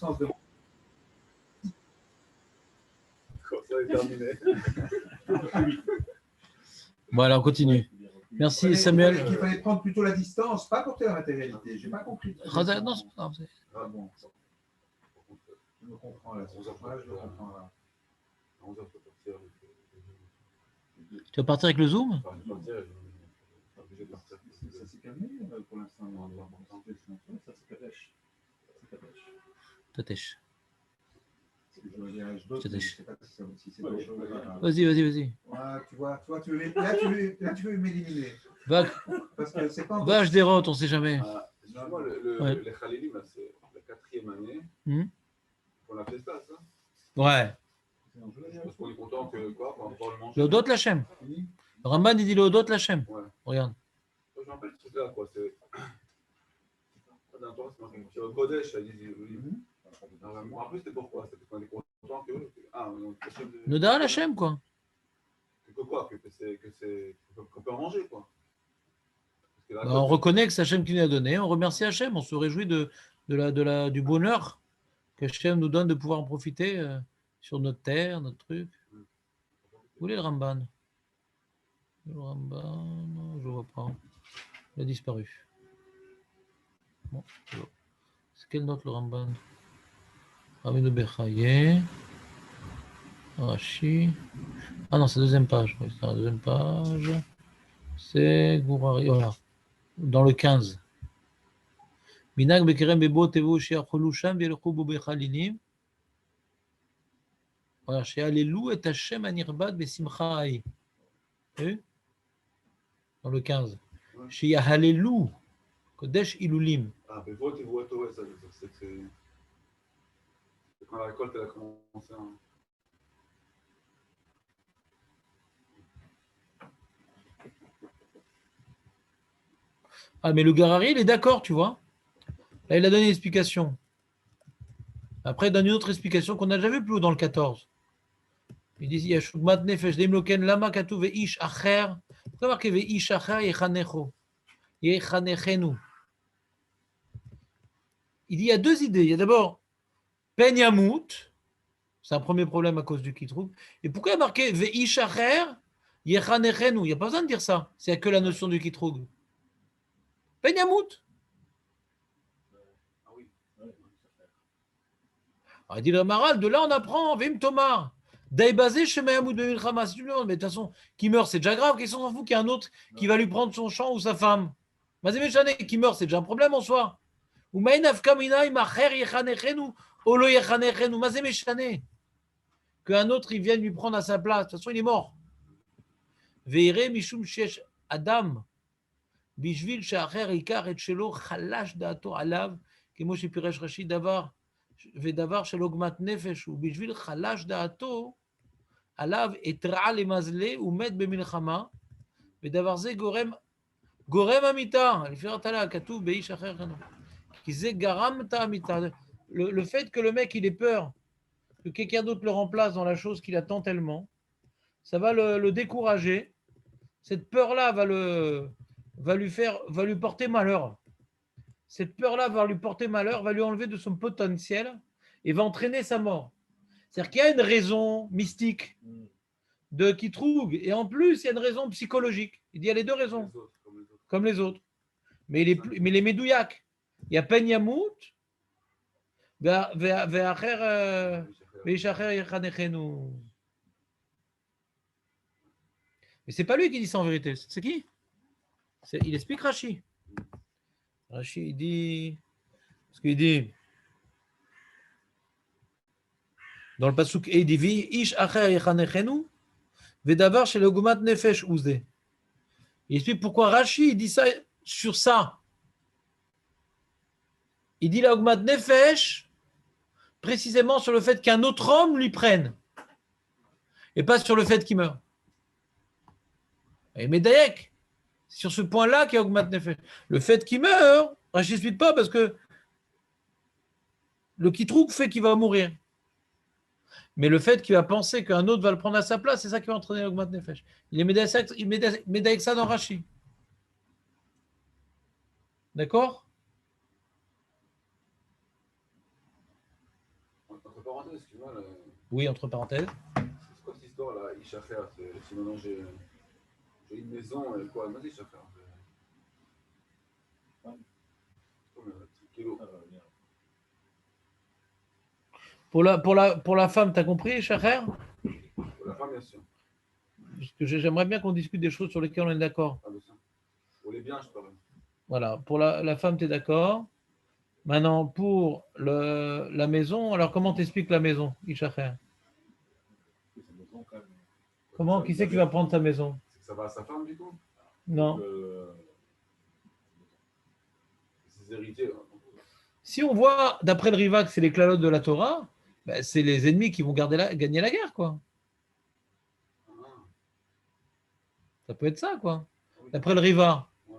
sens de... Ça est terminé. Voilà, on continue. Merci Samuel. Il fallait prendre plutôt la distance, pas porter la matérialité. J'ai pas compris. Non, c'est pas grave. Ah bon. Je me comprends là. Je me comprends là. Tu vas partir avec le Zoom? Ça s'est calmé pour l'instant. Ça se cache. Tatèche. Vas-y. Vas-y. Ouais, tu vois, tu veux m'éliminer. Parce que c'est pas encore... Va, je dérote, on sait jamais. Moi, les Khalilim, c'est la 4e année. On l'a fait ça. Ouais. Parce qu'on est content que quoi, on va pouvoir le manger. Le Odot Lachem. Ramban, il dit le Odot Lachem. Ouais. Regarde. Je me rappelle ce truc-là, quoi. C'est. Sur le Kodesh, il dit. En plus, c'était pourquoi? C'était qu'on est content que. Noda Lachem, quoi. Qu'on peut en manger, quoi. On reconnaît que c'est Hachem qui nous a donné, on remercie Hachem, on se réjouit du bonheur que Hachem nous donne de pouvoir en profiter sur notre terre, notre truc. Où est le Ramban? Le Ramban, non, je ne vois pas. Il a disparu. Bon, c'est quelle note le Ramban? Ramino Bechaye, Rashi. Ah non, c'est la deuxième page. Oui, c'est la deuxième page. C'est Gourari, voilà. Dans le 15. Minag bekerem bebo tevo she'acholu sham ve'elchu bo bechalilim. Voilà, she'alelu et Hashem anirbad besimcha ha'i. Dans le 15. She'yahalelu kodesh ilulim. Ah, bebo tevo tevo, c'est quand la récolte elle a commencé. Ah, mais le Garari, il est d'accord, tu vois. Là, il a donné une explication. Après, il donne une autre explication qu'on n'a déjà vue plus haut dans le 14. Il dit Yashugmat nefesh demloken lama katu ve'ish acher. Pourquoi marqué ve'ish acher yechanecho yechanechenu? Il dit il y a deux idées. Il y a d'abord pen yamut. C'est un premier problème à cause du kitroug. Et pourquoi il y a marqué ve'ish acher yechanechenu? Il n'y a pas besoin de dire ça. C'est que la notion du kitroug. Pen yamut. Alors, il dit le Maral, de là on apprend, Vim Tomar, Daïbazé, Shemayamoud Bemilchama, si tu me demandes, mais de toute façon, qui meurt, c'est déjà grave, qu'est-ce qu'on s'en fout qu'il y a un autre qui va lui prendre son champ ou sa femme? Mazemechane, qui meurt, c'est déjà un problème en soi. Ou Maïnaf Kaminaï, Macher Yechanechenu, Olo Yechanechenu, Mazemechane, qu'un autre il vienne lui prendre à sa place, de toute façon il est mort. Veire Mishum Shesh Adam, Bishvil Shacher Ikar et Shelo, Chalash Dato Alav, Kemo Shepiresh Rashid Davar. ודבר של עוגמת נפש הוא בשביל חלש דעתו עליו התרעה למזלה ומת במלחמה ודבר זה גורם המיתה לפי הרתלה כתוב באיש אחר כי זה גרם את המיתה le fait que le mec il ait peur que quelqu'un d'autre le remplace dans la chose qu'il attend tellement ça va le décourager cette peur là va lui porter malheur. Cette peur-là va lui porter malheur, va lui enlever de son potentiel et va entraîner sa mort. C'est-à-dire qu'il y a une raison mystique de Kitroug et en plus, il y a une raison psychologique. Il dit il y a les deux raisons, comme les autres. Mais les médouillacs, il y a Pen Yamout, mais c'est pas lui qui dit ça en vérité. C'est qui? Il explique Rashi. Rashi, il dit, ce qu'il dit, dans le pasuk, il dit, Ish acher yechanechenu, vedavar shel ogumat nefesh uze. Il explique pourquoi Rashi, il dit ça sur ça. Il dit la ogumat nefesh, précisément sur le fait qu'un autre homme lui prenne, et pas sur le fait qu'il meurt. Et Médaïek, c'est sur ce point-là qu'il y a ogumat nefesh. Le fait qu'il meurt, Rashi n'explique pas parce que le kitrouk fait qu'il va mourir. Mais le fait qu'il va penser qu'un autre va le prendre à sa place, c'est ça qui va entraîner l'augment de nefesh. Il est médaillé ça dans Rashi. D'accord? Entre parenthèses, excuse-moi, Oui, entre parenthèses. c'est quoi cette histoire là, Ishacher? Si maintenant j'ai une maison et quoi? Vas-y, Ishacher. Combien de kilos? Pour la femme, tu as compris, Chacher? Pour la femme, bien sûr. Parce que j'aimerais bien qu'on discute des choses sur lesquelles on est d'accord. Ah, bien sûr. Pour les biens, je parle. Voilà, pour la femme, tu es d'accord. Maintenant, pour la maison, alors comment t'expliques la maison, Ishacher? Comment? Qui c'est qui va prendre ta maison? C'est que ça va à sa femme, du coup? Non. Ses héritiers. Là. Si on voit, d'après le Riva, que c'est les clalotes de la Torah, ben, c'est les ennemis qui vont gagner la guerre, quoi. Ah. Ça peut être ça, quoi. Oui. D'après le Riva. Ouais.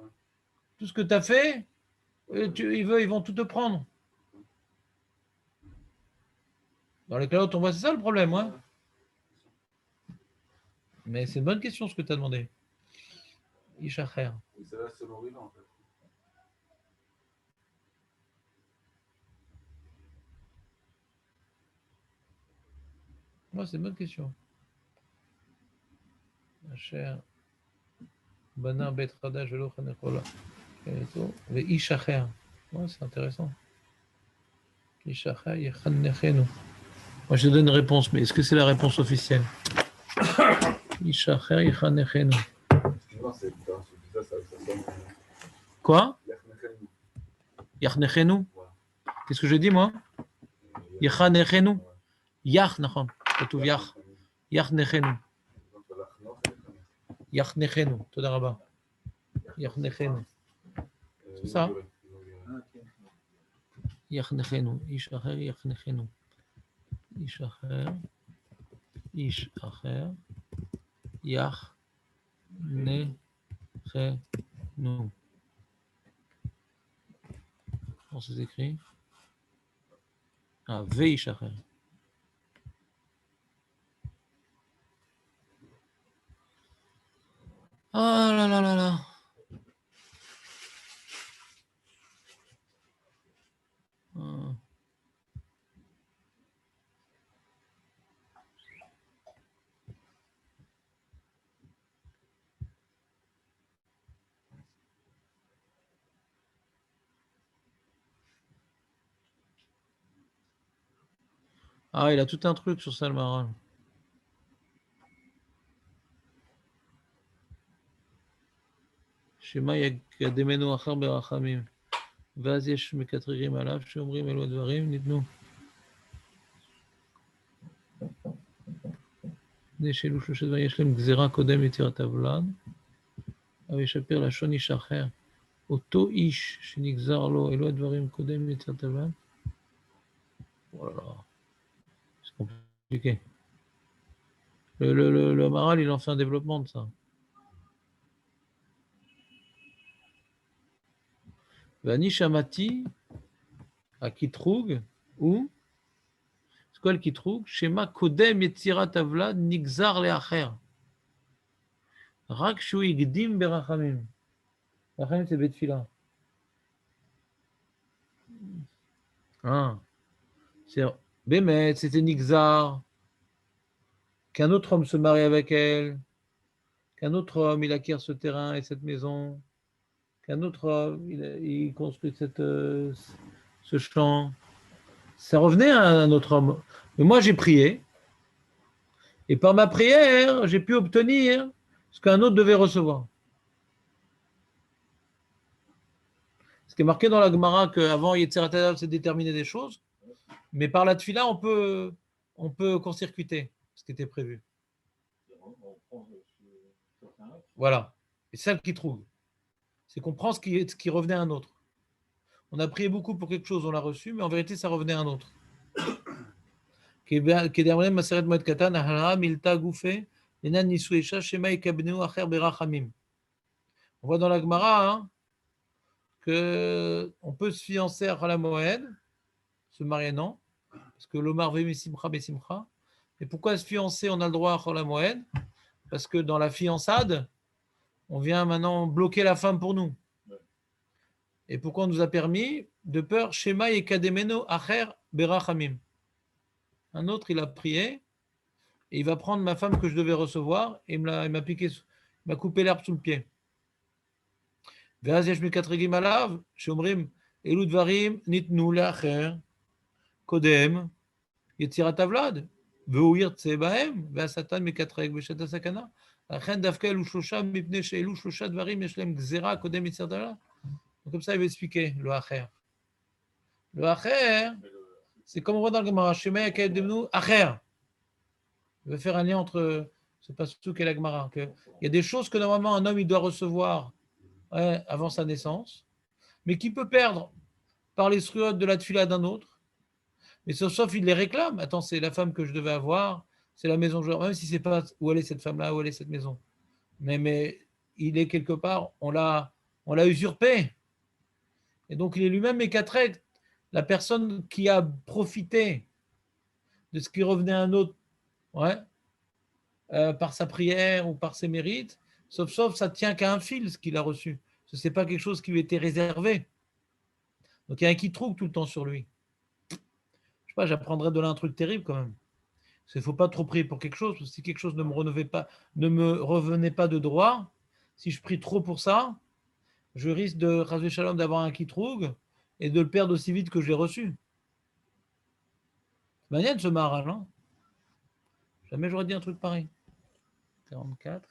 Tout ce que tu as fait, ils vont tout te prendre. Dans les clalotes, on voit, c'est ça le problème, ouais. Mais c'est une bonne question ce que tu as demandé. Ishacher. Oui, c'est là, c'est l'origine, en fait. Moi, c'est une bonne question. Asher. Bana bet Rada Jelo Chanechola. Mais Ishacher. Ouais, c'est intéressant. Ishacher Yechanechenu. Moi, je te donne une réponse, mais est-ce que c'est la réponse officielle? Ishacher Yechanechenu. Excuse-moi, c'est ça sonne. Quoi? Yechanechenu. Yechanechenu. Ouais. Qu'est-ce que je dis, moi? Yechanechenu. Yach, nachon. כתוב יח. יחנכנו. יחנכנו. תודה רבה. יחנכנו. C'est ça? יחנכנו. איש אחר יחנכנו. איש אחר. איש אחר. יחנכנו. Comment ça s'écrit? Ah, ואיש אחר. Ah là là là là. Ah, il a tout un truc sur Salmaran. שמה יקדמנו אחר ברחמים, ואז יש מקטרגים עליו שאומרים אלו הדברים ניתנו. כדי שאלו שלושה דברים יש להם גזירה קודם יצירת הוולד, אבל ישפר לשון איש אחר. אותו איש שנגזר לו אלו הדברים קודם יצירת הוולד. Voilà. C'est compliqué. Le Maral, il en fait un développement de ça. ואני שמעתי, הקטרוג הוא, c'est quoi le קטרוג? שמה קודם יצירת הוולד נגזר לאחר. רק שהוא הקדים ברחמים. רחמים c'est בתפילה. C'est באמת, c'était נגזר, qu'un autre homme se marie avec elle, qu'un autre homme il acquiert ce terrain et cette maison, qu'un autre homme il construit ce champ. Ça revenait à un autre homme. Mais moi j'ai prié, et par ma prière, j'ai pu obtenir ce qu'un autre devait recevoir. Ce qui est marqué dans la Gemara qu'avant Yetzer Hara c'est déterminer des choses, mais par la tefila on peut court-circuiter ce qui était prévu. Voilà. Et c'est ça qui trouve. C'est qu'on prend ce qui revenait à un autre. On a prié beaucoup pour quelque chose, on l'a reçu, mais en vérité, ça revenait à un autre. On voit dans la Gemara qu'on peut se fiancer à la Moed, se marier, non, parce que l'Omar veut Messimcha, Messimcha. Et pourquoi se fiancer, on a le droit à la Moed? Parce que dans la fiançade, on vient maintenant bloquer la femme pour nous. Et pourquoi on nous a permis? De peur, Shema et Kademeno Acher Berachamim. Un autre, il a prié et il va prendre ma femme que je devais recevoir et il m'a coupé l'herbe sous le pied. ואז יש מקטרגים עליו, שאומרים, אלו דברים ניתנו לאחר, קודם, יצירת הוולד, והוא ירצה בהם, והשטן מקטרג בשעת הסכנה. לכן דווקא אלו שלושה, מפני שאלו שלושה דברים יש להם גזירה קודם יצירת הוולד. Comme ça, il va expliquer le acher. Le acher, c'est comme on voit dans le Gemara, Shema Yakel Demnu, acher. Il va faire un lien entre ce pasuk et la Gemara. Il y a des choses que normalement un homme il doit recevoir avant sa naissance, mais qui peut perdre par les sruot de la tfila d'un autre. Mais sauf il les réclame. Attends, c'est la femme que je devais avoir, c'est la maison, même si c'est pas où elle est cette femme-là, où elle est cette maison. Mais il est quelque part, on l'a usurpé. Et donc il est lui-même mécatrek, la personne qui a profité de ce qui revenait à un autre, par sa prière ou par ses mérites, sauf ça tient qu'à un fil ce qu'il a reçu. Ce n'est pas quelque chose qui lui était réservé. Donc il y a un qui trouve tout le temps sur lui. Je ne sais pas, j'apprendrais de là un truc terrible quand même. Il ne faut pas trop prier pour quelque chose, parce que si quelque chose ne me revenait pas de droit, si je prie trop pour ça, je risque de Chas v'Shalom d'avoir un kitroug et de le perdre aussi vite que je l'ai reçu. C'est manière de ce maral, hein. Jamais j'aurais dit un truc pareil. 44.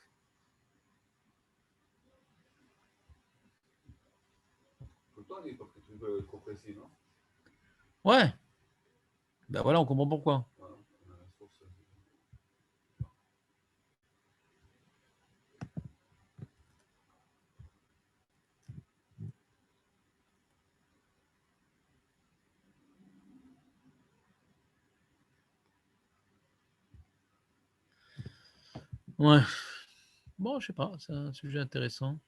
Tout le temps, il faut que tu veux trop précis, non? Ouais. Ben voilà, on comprend pourquoi. Voilà, on a la source. Ouais. Bon, je sais pas, c'est un sujet intéressant.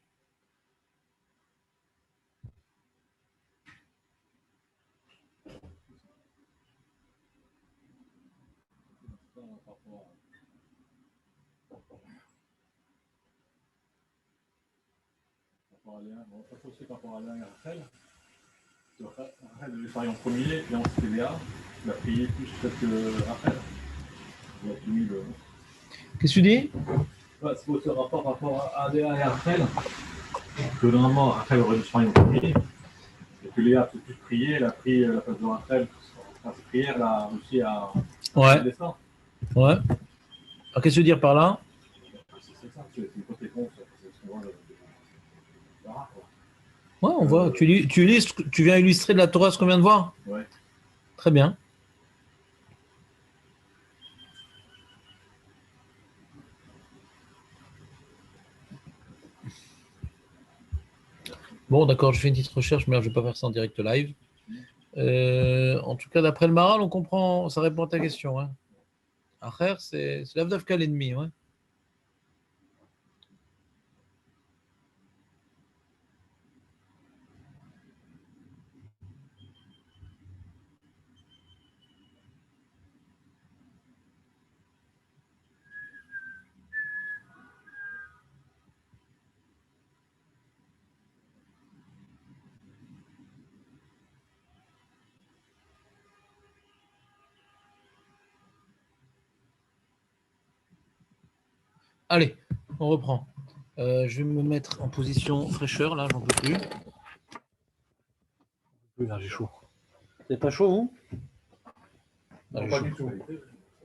Aussi par rapport à Léa et Rachel. Rachel devait parler en premier, et ensuite Léa. Il a prié plus peut-être que Rachel. Il a fini le. Qu'est-ce que tu dis? C'est pour ce rapport à Léa et Rachel. Que normalement, Rachel aurait dû se marier en premier. Et que Léa a tout de suite prié, elle a pris la place de Rachel. Sa prière, elle a réussi à. Ouais. Ouais. Alors, qu'est-ce que tu veux dire par là? C'est ça, c'est une côté con, c'est souvent le. Ouais, on voit. Tu viens illustrer de la Torah ce qu'on vient de voir? Ouais. Très bien. Bon, d'accord, je fais une petite recherche, mais là, je ne vais pas faire ça en direct live. En tout cas, d'après le Maral, on comprend, ça répond à ta question. Hein. Acher, c'est l'Avdavka l'ennemi. Ouais. Allez, on reprend. Je vais me mettre en position fraîcheur, là, j'en peux plus. Là, j'ai chaud. C'est pas chaud, vous? Non, pas du tout.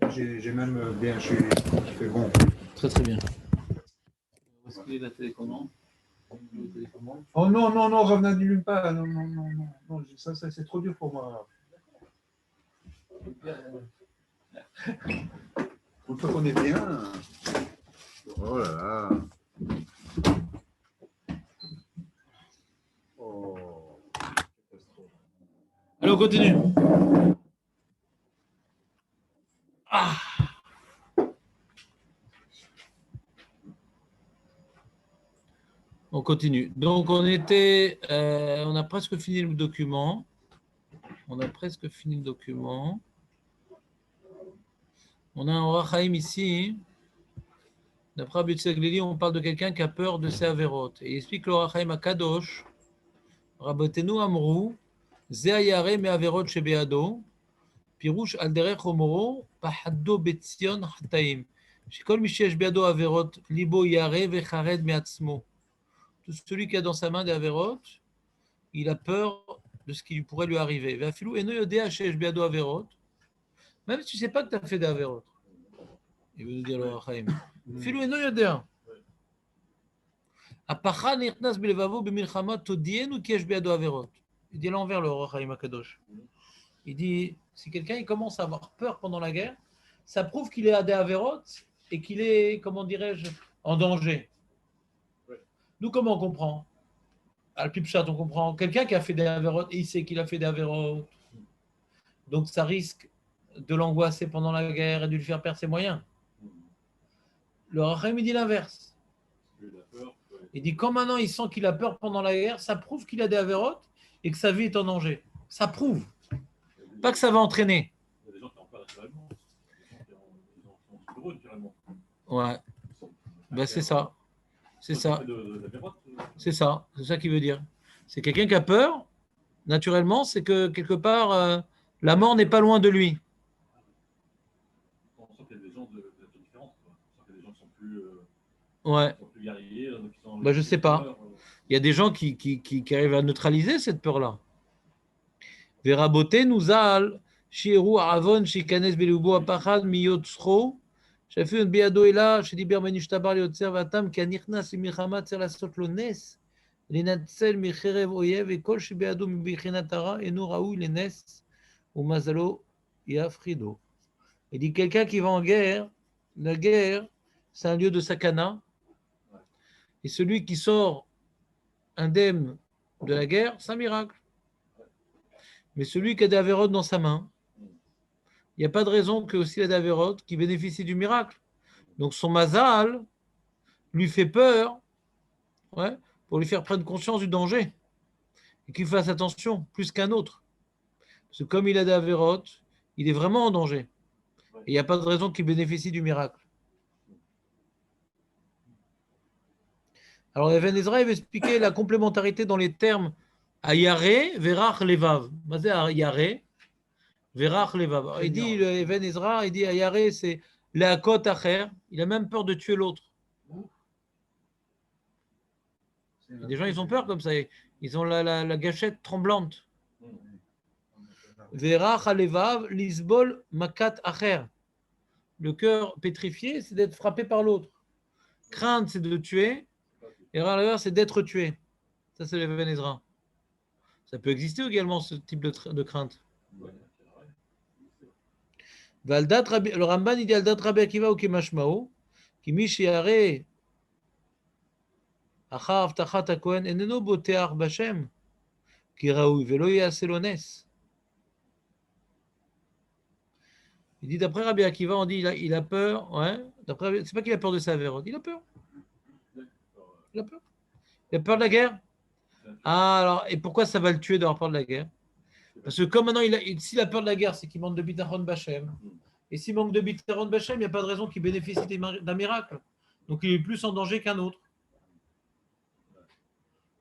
J'ai même bien chez. Il fait bon. Très très bien. Où est-ce qu'il est la télécommande? Oh non, non, non, Rav n'annule pas. Non, non, non, non, non. Ça c'est trop dur pour moi. Une fois qu'on est bien. Oh là là. Oh. Allez, on continue. Ah. On continue. Donc, on a presque fini le document. On a un Orachaim ici. D'après Rabbi Tseglili, on parle de quelqu'un qui a peur de ses avérotes. Et il explique l'Orachaim à Kadosh, Rabbotenu Amrou, Ze Ayare me averot shebeado, פירוש על דרך אומרו, פחדו בציון חטאים. שכל מי שיש בידו עבירות, ליבו ירא וחרד מעצמו. Tout celui qui a dans sa main des avérotes, il a peur de ce qui pourrait lui arriver. ואפילו אינו יודע שיש בידו עבירות, même si tu ne sais pas que tu as fait des avérotes. Il veut nous dire l'Or HaChaim. אפילו אינו יודע. הפחד נכנס בלבבו במלחמה, תודיענו כי יש בידו עבירות. Il dit l'envers le Or HaChaim Akadosh. Il dit, si quelqu'un il commence à avoir peur pendant la guerre, ça prouve qu'il est à des avérotes et qu'il est, comment dirais-je, en danger. Nous, comment on comprend? À la Pipchat, on comprend quelqu'un qui a fait des avérotes et il sait qu'il a fait des avérotes. Donc ça risque de l'angoisser pendant la guerre et de lui faire perdre ses moyens. Le Rachem, il dit l'inverse. Il dit, quand maintenant il sent qu'il a peur pendant la guerre, ça prouve qu'il a des avérotes et que sa vie est en danger. Ça prouve. Pas que ça va entraîner. Il y a des gens qui ont peur naturellement. Ils sont heureux naturellement. Ouais. Ben, c'est ça. C'est ça. C'est ça. C'est ça qu'il veut dire. C'est quelqu'un qui a peur, naturellement, c'est que quelque part, la mort n'est pas loin de lui. On sent qu'il y a des gens de différents. On sent qu'il y a des gens qui sont plus, Ouais. qui sont plus guerriers. Qui sont Ben, je sais pas. Il y a des gens qui arrivent à neutraliser cette peur-là. Veraboté nous al, Shiru Aravon, Shikanes Belubo Apachad, Miyotsro, Shafun Biado Ela, Shediber Menishtabar Yotzer Vatam, Kanichnas Milchama Tzer Lasot Lones, Linatzel Micherev Oyev, et Kol Shibeado Mibichinatara, et nous Raoui Lenes, ou Mazalo Yafrido. Il dit quelqu'un qui va en guerre, la guerre, c'est un lieu de sakana, et celui qui sort indemne de la guerre, c'est un miracle. Mais celui qui a des avérotes dans sa main, il n'y a pas de raison que aussi il a des avérotes qui bénéficie du miracle. Donc son mazal lui fait peur, ouais, pour lui faire prendre conscience du danger et qu'il fasse attention plus qu'un autre. Parce que comme il a des avérotes, il est vraiment en danger. Et il n'y a pas de raison qu'il bénéficie du miracle. Alors Even Ezra va expliquer la complémentarité dans les termes Ayare, Verach, Levav. Mazé Ayare, Verach, Levav. Il dit, Even Ezra, il dit Ayare, c'est Leakot Acher. Il a même peur de tuer l'autre. Des gens, ils ont peur comme ça. Ils ont la gâchette tremblante. Verach, Levav, Lisbol, Makat Acher. Le cœur pétrifié, c'est d'être frappé par l'autre. Crainte, c'est de tuer. Et Rach, c'est d'être tué. Ça, c'est Even Ezra. Ça peut exister également, ce type de crainte. Le Ramban, il dit Aldat Rabbi Akiva ou Kemashmao, qui Mishiare Achar Avtachat HaKohen Eneno Boteach Bashem, qui Raoui Velo Yaselones. Il dit d'après Rabbi Akiva, on dit il a peur, ouais. C'est pas qu'il a peur de sa avérote, il a peur. Il a peur. Il a peur de la guerre. Ah, alors, et pourquoi ça va le tuer d'avoir peur de la guerre? Parce que comme maintenant, s'il a peur de la guerre, c'est qu'il manque de bitachon bachem. Et s'il manque de bitachon bachem, il n'y a pas de raison qu'il bénéficie d'un miracle. Donc il est plus en danger qu'un autre.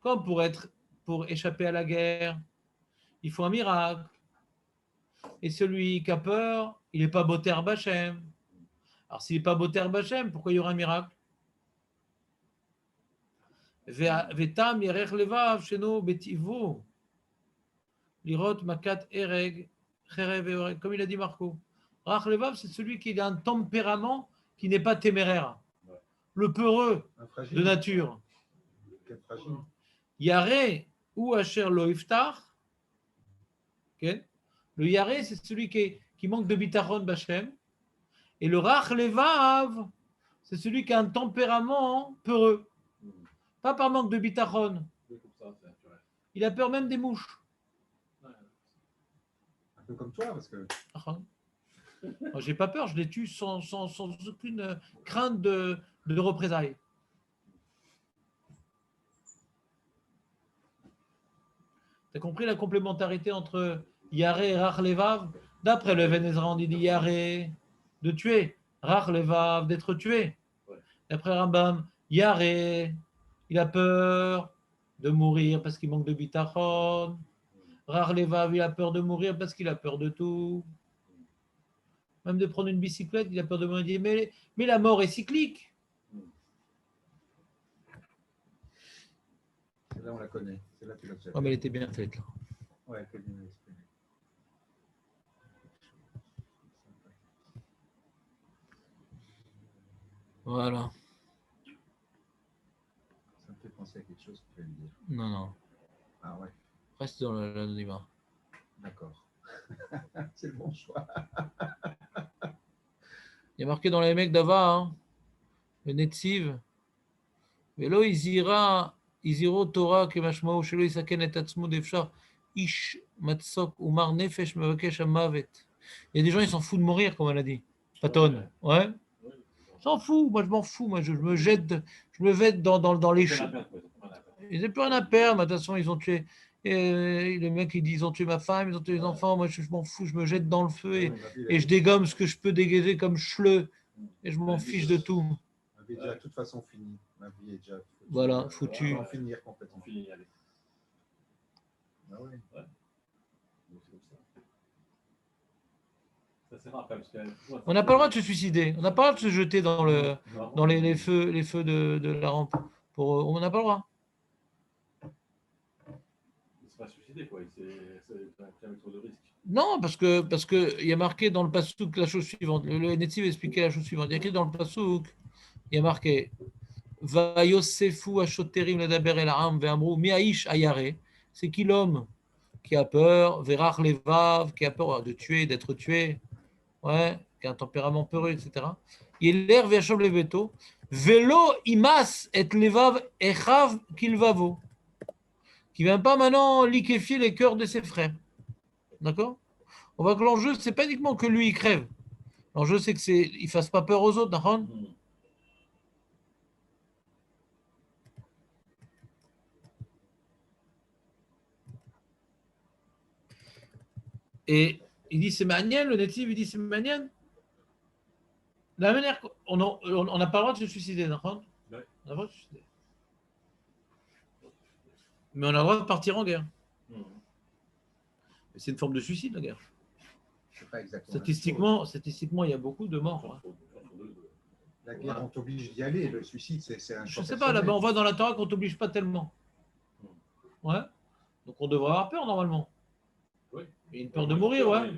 Comme pour échapper à la guerre, il faut un miracle. Et celui qui a peur, il n'est pas boter bachem. Alors s'il n'est pas boter bachem, pourquoi il y aura un miracle? Vetam yerech levav sheno betivo lirot makat ereg cherev ereg, comme il a dit Marco. Rach levav, c'est celui qui a un tempérament qui n'est pas téméraire, le peureux de nature. Yaré ou asher lo iftar. Le yaré, c'est celui qui manque de bitachon bachem, et le rach levav, c'est celui qui a un tempérament peureux. Pas par manque de bitachon. Il a peur même des mouches. Un peu comme toi, parce que. Moi, j'ai pas peur, je les tue sans aucune crainte de représailles. Tu as compris la complémentarité entre Yaré et Rach Levav? D'après le Even Ezra, on dit Yaré, de tuer. Rach Levav, d'être tué. D'après Rambam, Yaré, il a peur de mourir parce qu'il manque de bitachon. Rach Levav, il a peur de mourir parce qu'il a peur de tout. Même de prendre une bicyclette, il a peur de mourir. Il dit, mais la mort est cyclique. Là, on la connaît. C'est là que tu l'as fait. Oh, mais elle était bien faite. Là. Ouais, quelle bien exprimée. Voilà. Ça me fait penser à quelque chose que tu vas me dire. Non, non. Ah ouais, Reste dans l'anonymat. d'accord. C'est le bon choix. Il y a marqué dans les mecs d'Ava, hein, le Netziv. Velo iziro Torah kemashmao shelo isaken et atzmo defshar ish matzok umar nefesh mevakesh hamavet. Il y a des gens, ils s'en foutent de mourir, comme on a dit. Patton. Ouais. Ils s'en foutent. Moi, je m'en fous. Moi, je me jette dans les choux. Ils n'ont plus rien à perdre. De toute façon, ils ont tué. Le mec, il dit ils ont tué ma femme, ils ont tué les enfants. Moi, je m'en fous. Je me jette dans le feu et je dégomme ce que je peux dégager comme chleu. Et je m'en fiche de tout. Ma vie est déjà de toute façon finie. Ma vie est déjà foutue. Voilà, foutu. On va en finir complètement. Ah ouais. On n'a pas le droit de se suicider. On n'a pas le droit de se jeter dans les feux de la rampe. On n'a pas le droit. C'est pas suicider, quoi. C'est un tour de risque. Non, parce que il y a marqué dans le passouk la chose suivante. Le Netziv expliquait la chose suivante. Il y a écrit dans le passouk, il y a marqué Vayosefu ashoterim ledaber el ha'am ve'amru mi'aish ayare. C'est qui l'homme qui a peur, verach levav, qui a peur de tuer, d'être tué, ouais, qui a un tempérament peureux, etc. Il l'air ve'ashov leveto velo imas et levav echav kilvavo. Qui ne vient pas maintenant liquéfier les cœurs de ses frères. D'accord? On voit que l'enjeu, c'est pas uniquement que lui, il crève. L'enjeu, c'est qu'il ne fasse pas peur aux autres, d'accord? Et il dit c'est manienne, le natif, il dit c'est manienne. La manière on n'a pas le droit de se suicider, d'accord? On a le droit de se suicider. Mais on a le droit de partir en guerre. C'est une forme de suicide, la guerre. Pas exactement statistiquement, il y a beaucoup de morts. Hein. La guerre, on t'oblige d'y aller. Le suicide, c'est un. Je ne sais pas, là-bas, on voit dans la Torah qu'on ne t'oblige pas tellement. Ouais. Donc on devrait avoir peur, normalement. Oui. Il y a une peur de mourir, ouais.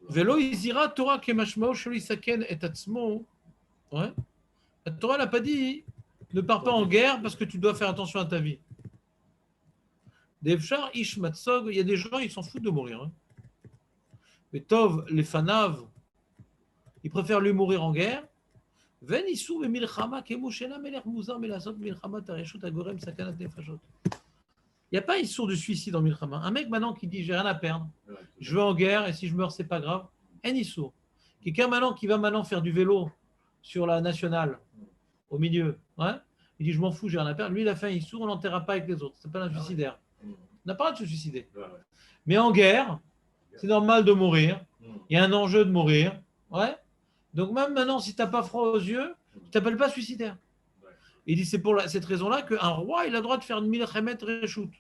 Velo izira Torah kemashmao shelo isaken et atzmo. Ouais. La Torah n'a pas dit ne pars pas en guerre parce que tu dois faire attention à ta vie. Devshar ish matzog, il y a des gens, ils s'en foutent de mourir. Hein. Mais Tov, les fanav, ils préfèrent lui mourir en guerre. Ven isou ve milchama kemo shena melech muzar melasot milchama tareshut agorem sakanat nefashot. Il n'y a pas issour de suicide en milchama. Un mec maintenant qui dit j'ai rien à perdre, je vais en guerre et si je meurs c'est pas grave. Un issour. Quelqu'un maintenant qui va maintenant faire du vélo sur la nationale au milieu, ouais. Il dit je m'en fous, j'ai rien à perdre. Lui il a fait un issour, on l'enterrera pas avec les autres. C'est pas un suicidaire. On n'a pas le droit de se suicider. Mais en guerre, c'est normal de mourir. Il y a un enjeu de mourir. Ouais. Donc même maintenant, si tu n'as pas froid aux yeux, tu ne t'appelles pas suicidaire. Il dit c'est pour cette raison-là qu'un roi, il a le droit de faire une milchemet reshoot.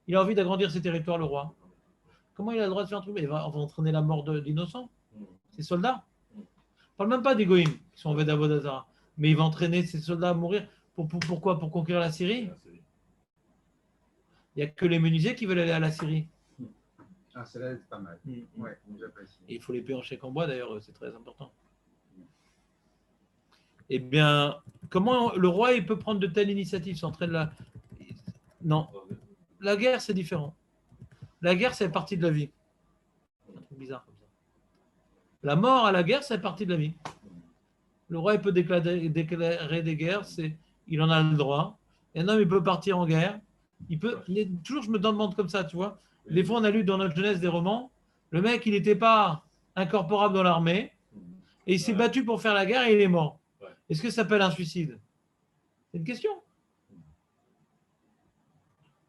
Il a envie d'agrandir ses territoires, le roi. Comment il a le droit de faire un truc? On va entraîner la mort d'innocents. Ses soldats. On ne parle même pas des goïms qui sont en Vedabodazara. Mais il va entraîner ses soldats à mourir. Pourquoi? Pour conquérir la Syrie. Il n'y a que les menuisiers qui veulent aller à la Syrie. Ah, celle-là, c'est pas mal. Ouais, j'apprécie. Et il faut les payer en chèque en bois, d'ailleurs, c'est très important. Eh bien, comment le roi il peut prendre de telles initiatives, s'entraîne là? Non. La guerre, c'est différent. La guerre, c'est partie de la vie. C'est un truc bizarre comme ça. La mort à la guerre, c'est partie de la vie. Le roi, il peut déclarer des guerres, il en a le droit. Et un homme, il peut partir en guerre. Il peut. Toujours, je me demande comme ça, tu vois. Des fois, on a lu dans notre jeunesse des romans. Le mec, il n'était pas incorporable dans l'armée. Et il s'est battu pour faire la guerre et il est mort. Est-ce que ça s'appelle un suicide? C'est une question.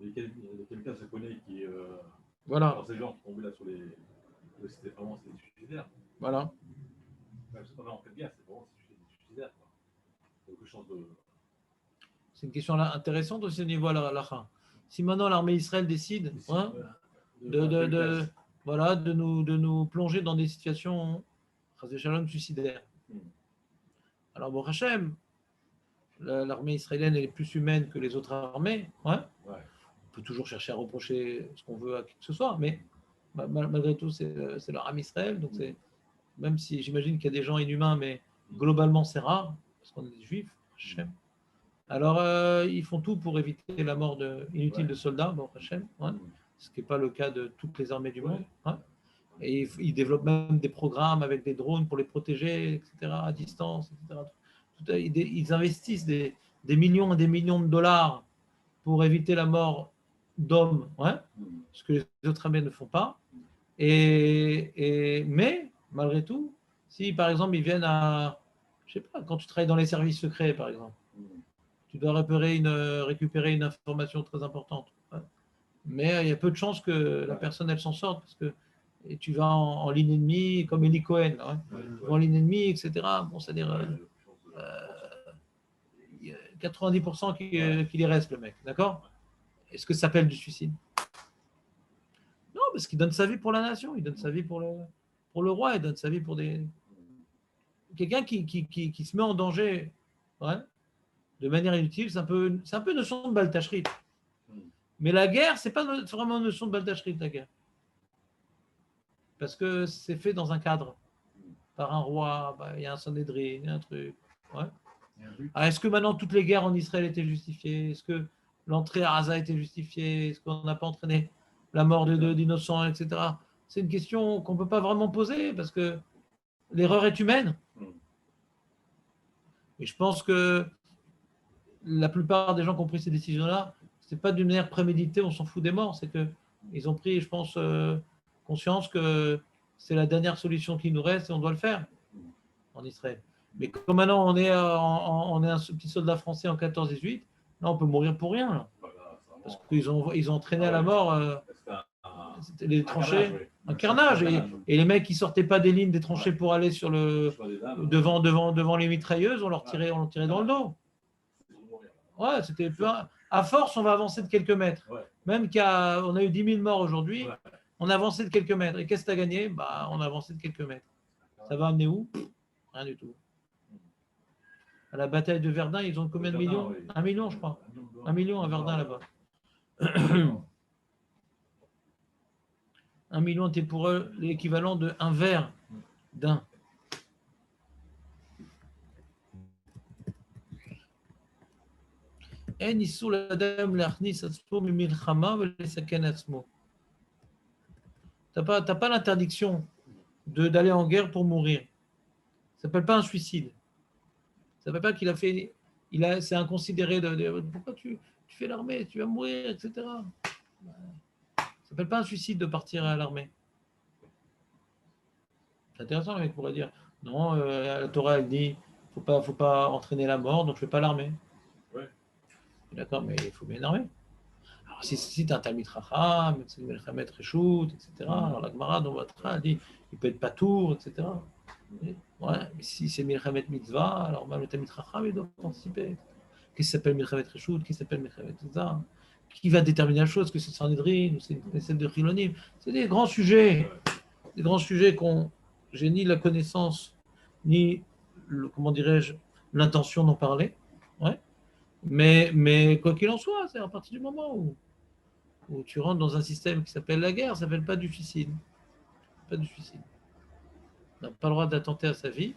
Il y a quelqu'un, je connais, qui. Voilà. Alors, ces gens qui tombaient là sur les. C'était vraiment des suicidaires. Voilà. C'est pas vraiment en fait guerre, c'est vraiment des suicidaires. Quelque chose de. C'est une question intéressante aussi au niveau de la fin. Si maintenant l'armée d'Israël décide voilà, de nous plonger dans des situations suicidaires. Alors, bon, Hachem, l'armée israélienne elle est plus humaine que les autres armées. Hein, on peut toujours chercher à reprocher ce qu'on veut à qui que ce soit, mais malgré tout, c'est leur armée Israël. Donc, même si j'imagine qu'il y a des gens inhumains, mais globalement, c'est rare, parce qu'on est des juifs. Hachem. Alors, ils font tout pour éviter la mort inutile de soldats, bon, Hachem, hein, ce qui n'est pas le cas de toutes les armées du monde. Hein. Et ils développent même des programmes avec des drones pour les protéger, etc., à distance, etc. Ils investissent des millions et des millions de dollars pour éviter la mort d'hommes, hein, ce que les autres armées ne font pas. Mais, malgré tout, si par exemple ils viennent à, je sais pas, quand tu travailles dans les services secrets, par exemple, tu dois récupérer une information très importante. Hein. Mais il y a peu de chances que la personne elle s'en sorte parce que et tu vas en ligne ennemie, comme Eli Cohen, hein, en ligne ennemie, etc. Bon, c'est-à-dire 90% qu'il y reste, le mec, d'accord? Est-ce que ça s'appelle du suicide? Non, parce qu'il donne sa vie pour la nation, il donne sa vie pour le roi, il donne sa vie pour quelqu'un qui se met en danger, ouais, de manière inutile. C'est un peu une notion de baltachrit. Mais la guerre, c'est pas vraiment une notion de baltachrit, la guerre. Parce que c'est fait dans un cadre, par un roi, il y a un Sanhédrin, il y a un truc. Ouais. Alors, est-ce que maintenant toutes les guerres en Israël étaient justifiées? Est-ce que l'entrée à Gaza était justifiée? Est-ce qu'on n'a pas entraîné la mort d'innocents, etc.? C'est une question qu'on ne peut pas vraiment poser parce que l'erreur est humaine. Et je pense que la plupart des gens qui ont pris ces décisions-là, ce n'est pas d'une manière préméditée, on s'en fout des morts, c'est qu'ils ont pris, je pense, conscience que c'est la dernière solution qui nous reste et on doit le faire en Israël. Mais comme maintenant on est un petit soldat français en 14-18, là on peut mourir pour rien. Là. Parce qu'ils ont entraîné à la mort les tranchées, un carnage. Et les mecs qui sortaient pas des lignes des tranchées pour aller sur devant les mitrailleuses, on leur tirait dans le dos. Ouais, c'était à force, on va avancer de quelques mètres. Même on a eu 10 000 morts aujourd'hui, on a avancé de quelques mètres. Et qu'est-ce que tu as gagné? On a avancé de quelques mètres. Ça va amener où? Rien du tout. À la bataille de Verdun, ils ont combien de millions? 1 million, je crois. 1 million à Verdun, là-bas. 1 million était pour eux l'équivalent de un verre d'un. T'as pas l'interdiction d'aller en guerre pour mourir. Ça s'appelle pas un suicide. Ça ne s'appelle pas qu'il a fait. C'est inconsidéré pourquoi tu fais l'armée, tu vas mourir, etc. Ça ne s'appelle pas un suicide de partir à l'armée. C'est intéressant, le mec pourrait dire non, la Torah elle dit faut pas entraîner la mort, donc je ne fais pas l'armée. Ouais. D'accord, mais il faut bien une armée. Alors si tu as un Talmid Chacham, c'est le Melchamet Reshout, etc. Alors la Gemara dans votre dit il peut être patour, etc. Ouais, mais si c'est Milchamet Mitzvah, alors le Talmid Chacham il doit participer. Qu'est-ce qui s'appelle Milchamet Reshout? Qu'est-ce qui s'appelle Milchamet Mitzvah? Qui va déterminer la chose? Que c'est Sanhédrin ou c'est celle de Chilonim? C'est des grands sujets. Des grands sujets j'ai ni la connaissance, ni, comment dirais-je, l'intention d'en parler. Ouais. Mais quoi qu'il en soit, c'est à partir du moment où tu rentres dans un système qui s'appelle la guerre, ça ne s'appelle pas du suicide. Pas du suicide. On n'a pas le droit d'attenter à sa vie.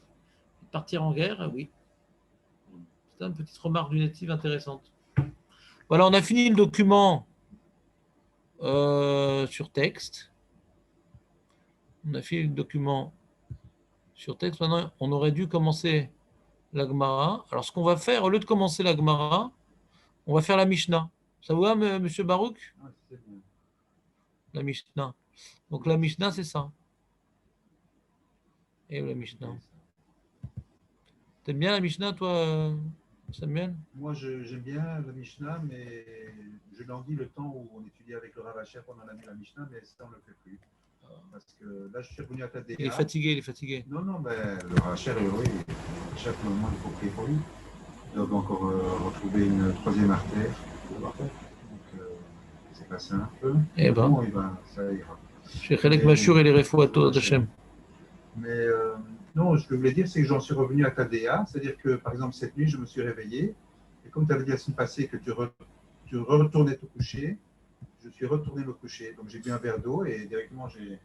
Partir en guerre, oui. C'est une petite remarque du native intéressante. Voilà, on a fini le document sur texte. On a fini le document sur texte. Maintenant, on aurait dû commencer la Gemara. Alors, ce qu'on va faire, au lieu de commencer la Gemara, on va faire la Mishnah. Ça vous va, monsieur Baruch? La Mishnah. Donc, la Mishnah, c'est ça. Et la Mishnah. T'aimes bien la Mishnah, toi, Samuel? Moi, j'aime bien la Mishnah, mais je languis le temps où on étudiait avec le Rav Asher pendant l'année la Mishnah, mais ça, on ne le fait plus. Parce que là, je suis revenu à Tadéa. Il est fatigué. Non, mais le Rav Asher, oui, à chaque moment, il faut prier pour lui. Il doit encore retrouver une troisième artère. Donc, c'est pas simple. Et bon, ça ira. Chez Khelek Mashur et les Refouato d'Hachem. Mais non, ce que je voulais dire, c'est que j'en suis revenu à Tadéa. C'est-à-dire que, par exemple, cette nuit, je me suis réveillé. Et comme tu avais dit la semaine passée que tu retournais te coucher, je suis retourné me coucher. Donc, j'ai bu un verre d'eau et directement, j'ai